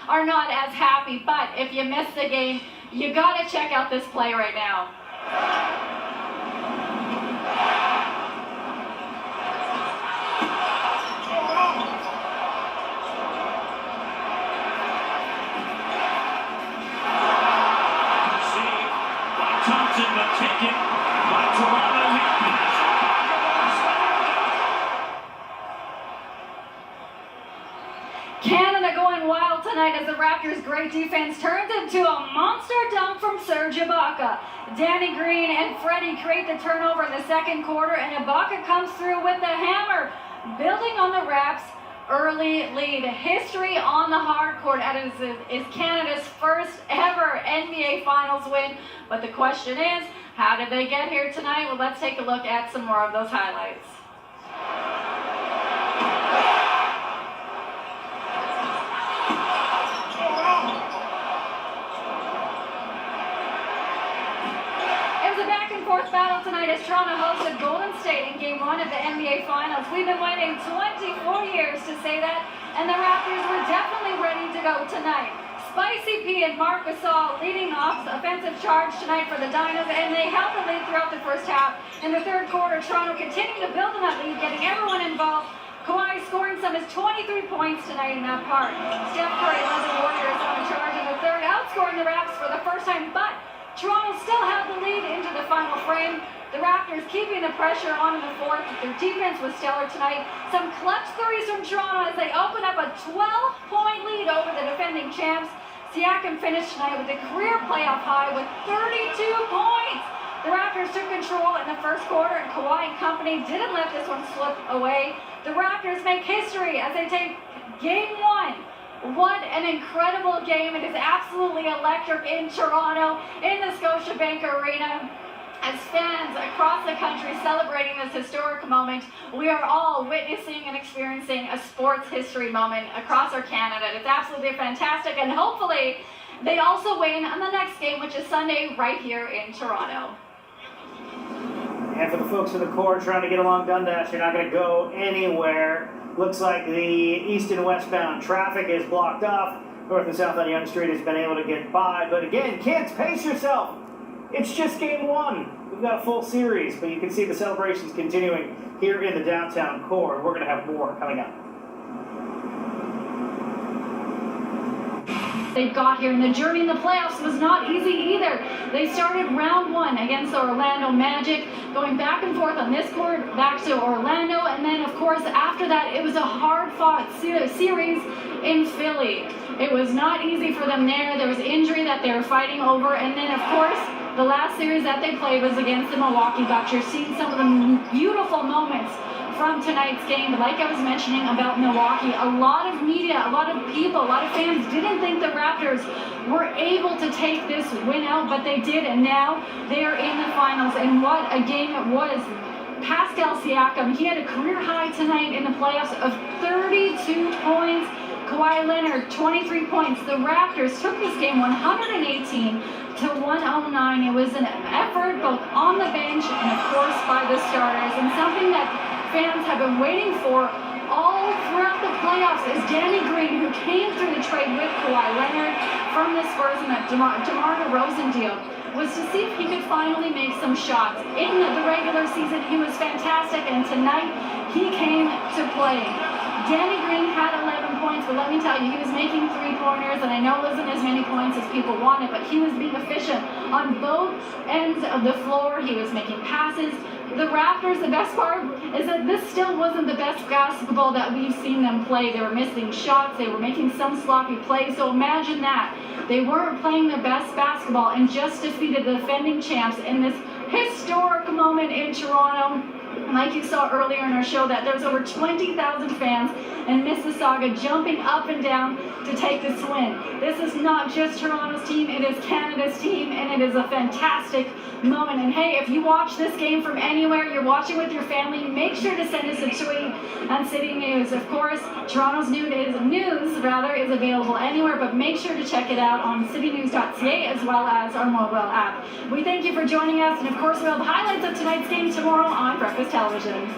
are not as happy, but if you missed the game, you gotta check out this play right now. But taken by Toronto. Canada going wild tonight as the Raptors' great defense turns into a monster dunk from Serge Ibaka. Danny Green and Freddie create the turnover in the second quarter, and Ibaka comes through with the hammer, building on the Raps' early lead. History on the hard court as is Canada's first ever NBA Finals win. But the question is, how did they get here tonight? Well, let's take a look at some more of those highlights. It was a back and forth battle tonight as Toronto hosted Golden State in Game 1 of the NBA Finals. We've been waiting 24 years to say that, and the Raptors were definitely ready to go tonight. Spicy P and Marc Gasol leading off the offensive charge tonight for the Dinos, and they held the lead throughout the first half. In the third quarter, Toronto continued to build on that lead, getting everyone involved. Kawhi scoring some of his 23 points tonight in that part. Steph Curry led the Warriors on the charge in the third, outscoring the Raps for the first time, but Toronto still had the lead into the final frame. The Raptors keeping the pressure on in the fourth. Their defense was stellar tonight. Some clutch threes from Toronto as they open up a 12-point lead over the defending champs. Siakam finished tonight with a career playoff high with 32 points. The Raptors took control in the first quarter, and Kawhi and company didn't let this one slip away. The Raptors make history as they take Game 1. What an incredible game. It is absolutely electric in Toronto, in the Scotiabank Arena. As fans across the country celebrating this historic moment, we are all witnessing and experiencing a sports history moment across our Canada. It's absolutely fantastic, and hopefully they also win on the next game, which is Sunday right here in Toronto. And for the folks in the court trying to get along Dundas, you're not going to go anywhere. Looks like the east and westbound traffic is blocked off. North and south on Yonge Street has been able to get by. But again, kids, pace yourself. It's just Game 1. We've got a full series, but you can see the celebrations continuing here in the downtown core. We're going to have more coming up. They got here, and the journey in the playoffs was not easy either. They started round 1 against the Orlando Magic, going back and forth on this court, back to Orlando, and then, of course, after that, it was a hard-fought series in Philly. It was not easy for them there. There was injury that they were fighting over, and then, of course, the last series that they played was against the Milwaukee Bucks. You're seeing some of the beautiful moments from tonight's game. Like I was mentioning about Milwaukee, a lot of media, a lot of people, a lot of fans didn't think the Raptors were able to take this win out, but they did, and now they are in the finals. And what a game it was. Pascal Siakam, he had a career high tonight in the playoffs of 32 points. Kawhi Leonard, 23 points. The Raptors took this game 118 to 109. It was an effort both on the bench and, of course, by the starters. And something that fans have been waiting for all throughout the playoffs is Danny Green, who came through the trade with Kawhi Leonard from the Spurs in that DeMar DeRozan deal, was to see if he could finally make some shots. In the regular season, he was fantastic, and tonight he came to play. Danny Green had 11 points, but let me tell you, he was making three-pointers, and I know it wasn't as many points as people wanted, but he was being efficient on both ends of the floor. He was making passes. The Raptors, the best part is that this still wasn't the best basketball that we've seen them play. They were missing shots. They were making some sloppy plays. So imagine that. They weren't playing their best basketball and just defeated the defending champs in this historic moment in Toronto. Like you saw earlier in our show, that there's over 20,000 fans in Mississauga jumping up and down to take this win. This is not just Toronto's team, it is Canada's team, and it is a fantastic moment. And hey, if you watch this game from anywhere, you're watching with your family, make sure to send us a tweet on City News. Of course, Toronto's news is available anywhere, but make sure to check it out on citynews.ca as well as our mobile app. We thank you for joining us, and of course we'll have highlights of tonight's game tomorrow on Breakfast Television.